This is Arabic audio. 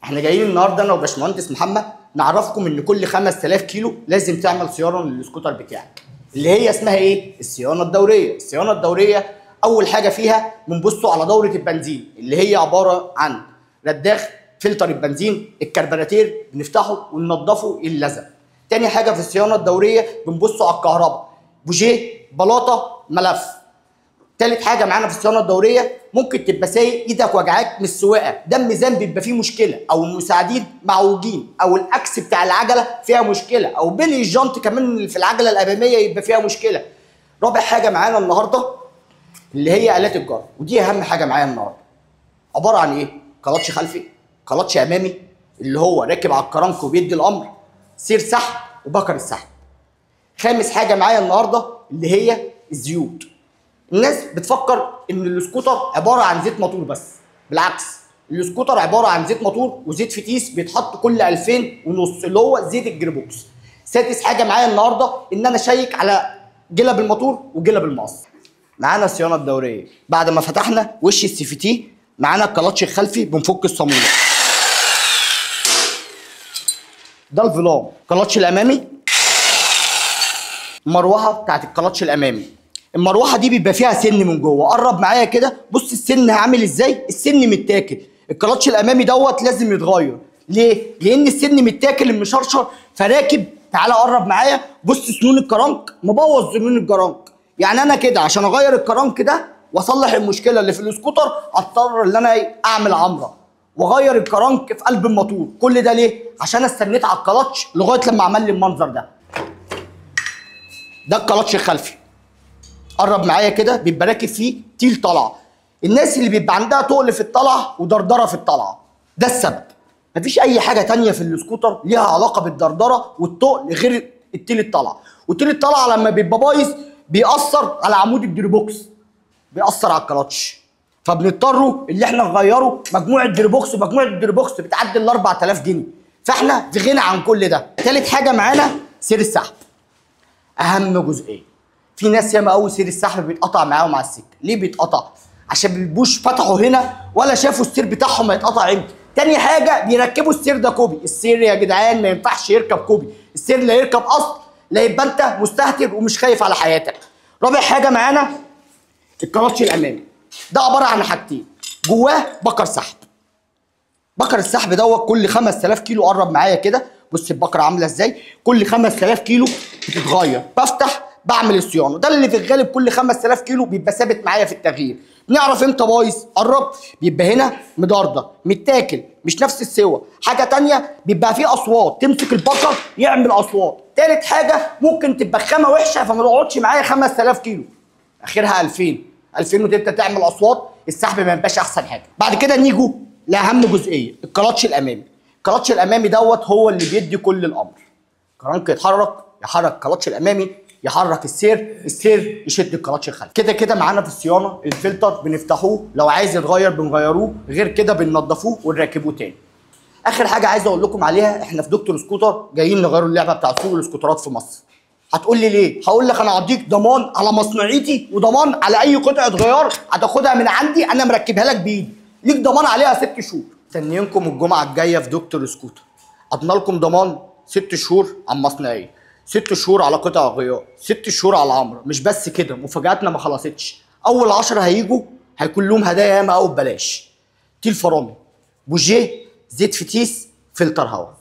احنا جايين النهارده انا وباشمهندس محمد نعرفكم ان كل 5000 كيلو لازم تعمل صيانه للسكوتر بتاعك اللي هي اسمها ايه؟ الصيانه الدوريه. الصيانه الدوريه اول حاجه فيها بنبصوا على دوره البنزين اللي هي عباره عن رداخ فلتر البنزين، الكربراتير بنفتحه وننضفه اللزق. تاني حاجه في الصيانه الدوريه بنبصوا على الكهرباء، بوجيه، بلاطه، ملف. تالت حاجه معانا في الصيانه الدوريه ممكن تبقى سايق ايدك وجعاك من السواقه، ده الميزان بيبقى فيه مشكله، او المساعدين معوجين، او الاكس بتاع العجله فيها مشكله، او بلي الجنط كمان في العجله الاماميه يبقى فيها مشكله. رابع حاجه معانا النهارده اللي هي الات الجر، ودي اهم حاجه معايا النهارده. عباره عن ايه؟ كلاتش خلفي، كلاتش امامي اللي هو راكب على الكرنك وبيدي الامر، سير سحب وبكر السحب. خامس حاجه معايا النهارده اللي هي الزيوت. الناس بتفكر ان السكوتر عباره عن زيت موتور بس، بالعكس السكوتر عباره عن زيت موتور وزيت فتيس بيتحط كل 2000 ونص اللي هو زيت الجيربوكس. سادس حاجه معايا النهارده ان انا اشيك على جلب الموتور وجلب المقص. معانا الصيانه الدوريه بعد ما فتحنا وش السي في تي، معانا الكلاتش الخلفي بنفك الصاموله، ده الفلام. الكلاتش الامامي المروحه بتاعت الكلاتش الامامي، المروحه دي بيبقى فيها سن من جوه. قرب معايا كده بص السن عامل ازاي، السن متاكل. الكلاتش الامامي دوت لازم يتغير. ليه؟ لان السن متاكل المشرشر فراكب. تعالى قرب معايا بص سنون الكرنك مبوظ سنون الكرنك. يعني انا كده عشان اغير الكرنك ده واصلح المشكله اللي في السكوتر اضطر ان انا اعمل عمره واغير الكرنك في قلب الموتور. كل ده ليه؟ عشان استنيت على الكلاتش لغايه لما عمل لي المنظر ده. ده الكلاتش الخلفي. قرب معايا كده بيبقى راكب فيه تيل طلعه. الناس اللي بيبقى عندها تقل في الطلعه ودردره في الطلعه، ده السبب. مفيش اي حاجه تانية في السكوتر ليها علاقه بالدردره والتقل غير التيل الطلعه. والتيل الطلعه لما بيبقى بايظ بيأثر على عمود الديربوكس، بيأثر على الكلاتش، فبنضطروا اللي احنا نغيره مجموعه ديربوكس. مجموعه الديربوكس بتعدي ال 4000 جنيه، فاحنا في غنى عن كل ده. تالت حاجه معانا سير السحب، اهم جزئيه. في ناس ياما قوي سير السحب بيتقطع معاهم على السكه. ليه بيتقطع؟ عشان بيبقوش فتحوا هنا ولا شافوا السير بتاعهم هيتقطع امتى. تاني حاجه بيركبوا السير ده كوبي. السير يا جدعان ما ينفعش يركب كوبي، السير لا يركب اصل، لا يبقى انت مستهتر ومش خايف على حياتك. رابع حاجه معانا الكلاتش الامامي، ده عباره عن حاجتين، جواه بكر سحب. بكر السحب دوت كل 5000 كيلو. قرب معايا كده بص البكره عامله ازاي. كل 5000 كيلو بتتغير، بفتح بعمل الصيانه. ده اللي في الغالب كل 5000 كيلو بيبقى ثابت معايا في التغيير. بنعرف امتى بايظ؟ قرب بيبقى هنا مدردر متاكل مش نفس السوا. حاجه تانية بيبقى فيه اصوات، تمسك البكر يعمل اصوات. تالت حاجه ممكن تبقى خامه وحشه فما تقعدش معايا 5000 كيلو، اخرها 2000 وتبدا تعمل اصوات، السحب ما يبقاش احسن حاجه. بعد كده نيجوا لاهم جزئيه الكلاتش الامامي. الكلاتش الامامي دوت هو اللي بيدي كل الامر. كرنك يتحرك يحرك الكلاتش الامامي، يحرك السير يشد الكلاتش الخلفي. كده كده معانا في الصيانه الفلتر بنفتحوه، لو عايز يتغير بنغيروه، غير كده بننضفوه ونركبوه تاني. اخر حاجه عايز اقول لكم عليها، احنا في دكتور سكوتر جايين نغيروا اللعبه بتاع سوق السكوترات في مصر. هتقول لي ليه؟ هقول لك انا هديك ضمان على مصنعيتي وضمان على اي قطعه غيار هتاخدها من عندي انا مركبها لك بايدي، ليك ضمان عليها 6 شهور. مستنيينكم الجمعه الجايه في دكتور سكوتر. قضنا لكم ضمان 6 شهور على المصنعيه، 6 شهور على قطع غيار، 6 شهور على العمره. مش بس كده، مفاجاتنا ما خلصتش. اول 10 هيجوا هيكون لهم هدايا ياما قوي ببلاش. تيل فرامل، بوجيه، زيت فتيس، فلتر هواء.